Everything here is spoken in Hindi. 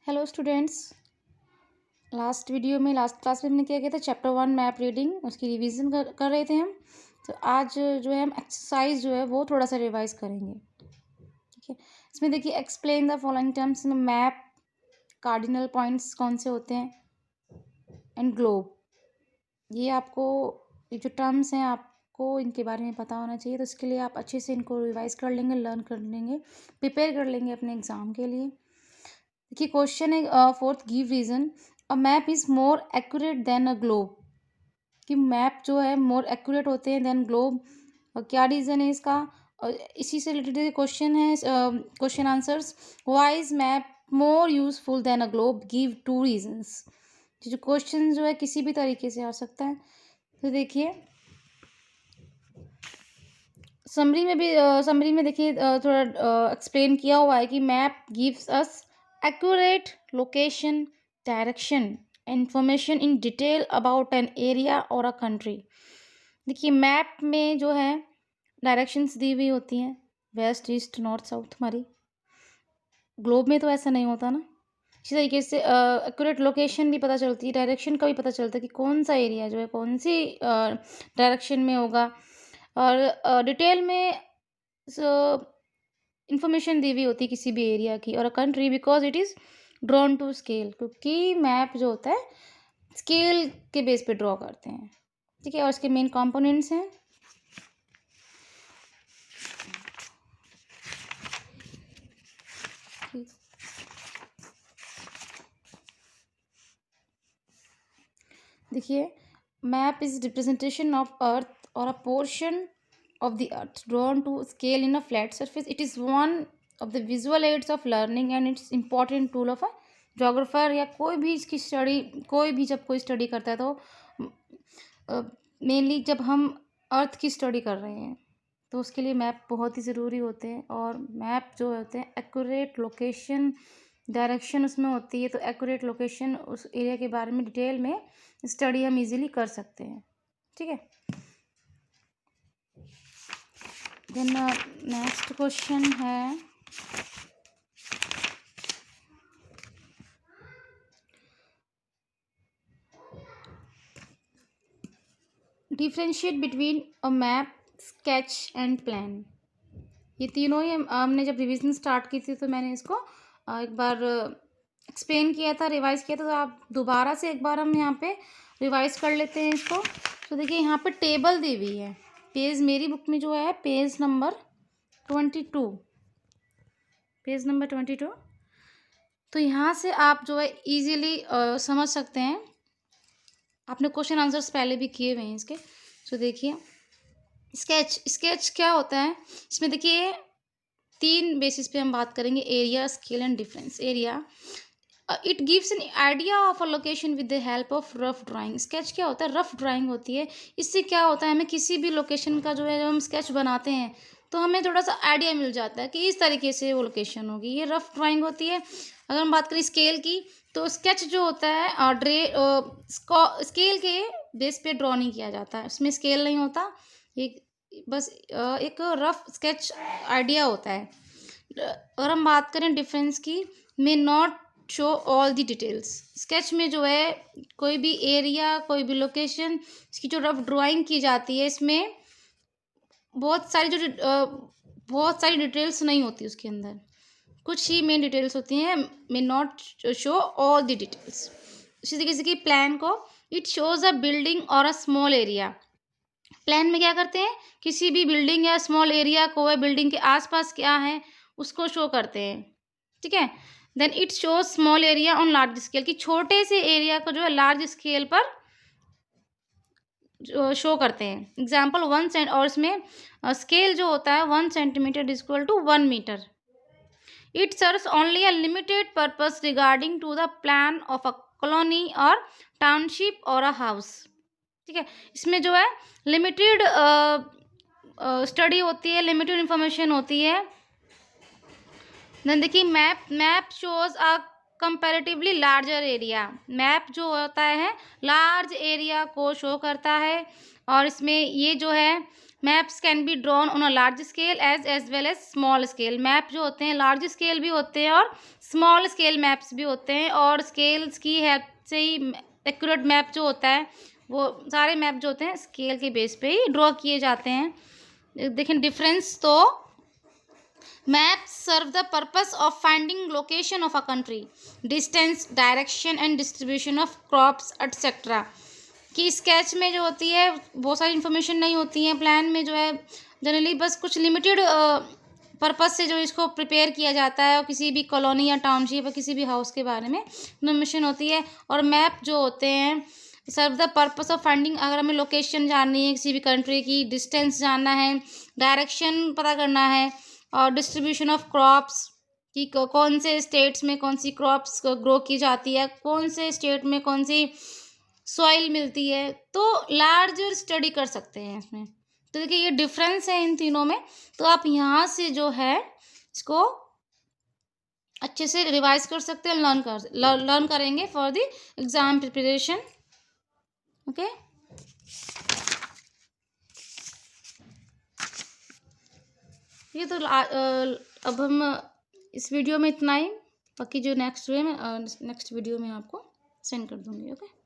Hello students. लास्ट क्लास में हमने क्या किया था, चैप्टर 1 मैप रीडिंग उसकी रिवीजन कर रहे थे हम। तो आज जो है हम एक्सरसाइज जो है वो थोड़ा सा रिवाइज करेंगे। ठीक है, इसमें देखिए explain the following terms in map, cardinal points कौन से होते हैं, एंड ग्लोब। ये आपको ये जो टर्म्स हैं आपको इनके बारे में पता होना चाहिए। तो इसके लिए आप अच्छे से इनको रिवाइज कर लेंगे, लर्न कर लेंगे, प्रिपेयर कर लेंगे अपने एग्ज़ाम के लिए। देखिए क्वेश्चन है fourth, give reason a map is more accurate than a globe. कि मैप जो है मोर एक्यूरेट होते हैं देन ग्लोब, और क्या रीज़न है इसका। और इसी से रिलेटेड क्वेश्चन है, question answers. Why is map more useful than a globe, give two reasons. जो क्वेश्चन जो है किसी भी तरीके से आ सकता है। तो देखिए समरी में देखिए थोड़ा एक्सप्लेन किया हुआ है कि map gives us accurate location, direction, information in detail about an area और अ कंट्री। देखिए मैप में जो है डायरेक्शंस दी हुई होती हैं, वेस्ट ईस्ट नॉर्थ साउथ हमारी। ग्लोब में तो ऐसा नहीं होता ना। इसी तरीके से एक्यूरेट लोकेशन भी पता चलती है, डायरेक्शन का भी पता चलता है कि कौन सा एरिया जो है कौन सी डायरेक्शन में होगा। और डिटेल में इंफॉर्मेशन दी हुई होती है किसी भी एरिया की, और a country because it is drawn to scale, क्योंकि मैप जो होता है स्केल के बेस पे ड्रॉ करते हैं। ठीक है, और इसके मेन कंपोनेंट्स हैं। देखिए map is representation of earth और a portion of the earth drawn to scale in a flat surface. It is one of the visual aids of learning and it's important tool of a geographer। या कोई भी इसकी स्टडी, कोई भी जब कोई स्टडी करता है तो मेनली जब हम अर्थ की स्टडी कर रहे हैं तो उसके लिए मैप बहुत ही ज़रूरी होते हैं। और मैप जो होते हैं एक्यूरेट लोकेशन, डायरेक्शन उसमें होती है, तो एक्यूरेट लोकेशन उस एरिया के बारे में डिटेल में स्टडी हम इजीली कर सकते हैं। ठीक है, देन नेक्स्ट क्वेश्चन है differentiate between a map, sketch and plan. ये तीनों ही हमने जब रिवीजन स्टार्ट की थी तो मैंने इसको एक बार एक्सप्लेन किया था, रिवाइज किया था। तो आप दोबारा से एक बार हम यहाँ पे रिवाइज कर लेते हैं इसको। तो देखिए यहाँ पे टेबल दी हुई है, पेज मेरी बुक में जो है पेज नंबर 22, पेज नंबर 22। तो यहाँ से आप जो है इजीली समझ सकते हैं। आपने क्वेश्चन आंसर्स पहले भी किए हुए हैं इसके। तो देखिए स्केच क्या होता है, इसमें देखिए 3 बेसिस पे हम बात करेंगे, area, scale and difference. Area, it gives an idea of a location with the help of rough drawing. Sketch क्या होता है, रफ ड्राइंग होती है। इससे क्या होता है, हमें किसी भी लोकेशन का जो है जब हम स्केच बनाते हैं तो हमें थोड़ा सा आइडिया मिल जाता है कि इस तरीके से वो लोकेशन होगी। ये रफ ड्राइंग होती है। अगर हम बात करें स्केल की, तो स्केच जो होता है स्केल के बेस पे ड्रॉ नहीं किया जाता है, उसमें स्केल नहीं होता, एक बस एक रफ स्केच आइडिया होता है। अगर हम बात करें डिफरेंस की, may not show all the details. Sketch में जो है कोई भी एरिया, कोई भी लोकेशन, इसकी जो रफ ड्राइंग की जाती है इसमें बहुत सारी डिटेल्स नहीं होती उसके अंदर, कुछ ही मेन डिटेल्स होती हैं। May not show all the details. इसी तरीके से कि प्लान को, इट शोज अ बिल्डिंग और अ स्मॉल एरिया। प्लान में क्या करते हैं, किसी भी बिल्डिंग या स्मॉल एरिया को, वह बिल्डिंग के आसपास क्या है उसको शो करते हैं। ठीक है, then it shows small area on large scale, की छोटे से एरिया को जो है लार्ज स्केल पर शो करते हैं। एग्जाम्पल 1 और इसमें स्केल जो होता है 1 centimetre is equal to 1 metre. It serves only a limited purpose regarding to the plan of a colony और टाउनशिप और अ हाउस। ठीक है, इसमें जो है लिमिटेड स्टडी होती है, लिमिटेड इंफॉर्मेशन होती है। देन देखिए मैप शोज अ कंपैरेटिवली लार्जर एरिया। मैप जो होता है लार्ज एरिया को शो करता है, और इसमें ये जो है maps can be drawn on a large scale as well as small scale. Map जो होते हैं लार्ज स्केल भी होते हैं और स्मॉल स्केल मैप्स भी होते हैं, और स्केल्स की हेल्प से ही एक्यूरेट मैप जो होता है वो सारे मैप जो होते हैं स्केल के बेस पे ही ड्रॉ किए जाते हैं। देखें डिफरेंस तो maps serve the purpose of finding location of a country, distance, direction and distribution of crops etc. कि स्केच में जो होती है बहुत सारी इन्फॉर्मेशन नहीं होती है, प्लान में जो है जनरली बस कुछ लिमिटेड पर्पस से जो इसको प्रिपेयर किया जाता है, और किसी भी कॉलोनी या टाउनशिप या किसी भी हाउस के बारे में इन्फॉर्मेशन होती है। और मैप जो होते हैं serve the purpose of finding, अगर हमें लोकेशन जाननी है किसी भी कंट्री की, डिस्टेंस जानना है, डायरेक्शन पता करना है, और डिस्ट्रीब्यूशन ऑफ क्रॉप्स कि कौन से स्टेट्स में कौन सी क्रॉप्स ग्रो की जाती है, कौन से स्टेट में कौन सी सॉइल मिलती है, तो लार्जर स्टडी कर सकते हैं इसमें। तो देखिए ये डिफरेंस है इन तीनों में। तो आप यहाँ से जो है इसको अच्छे से रिवाइज कर सकते हैं, लर्न करेंगे for the exam preparation. Okay, ये तो अब हम इस वीडियो में इतना ही, बाकी जो नेक्स्ट वीडियो में आपको सेंड कर दूँगी। ओके।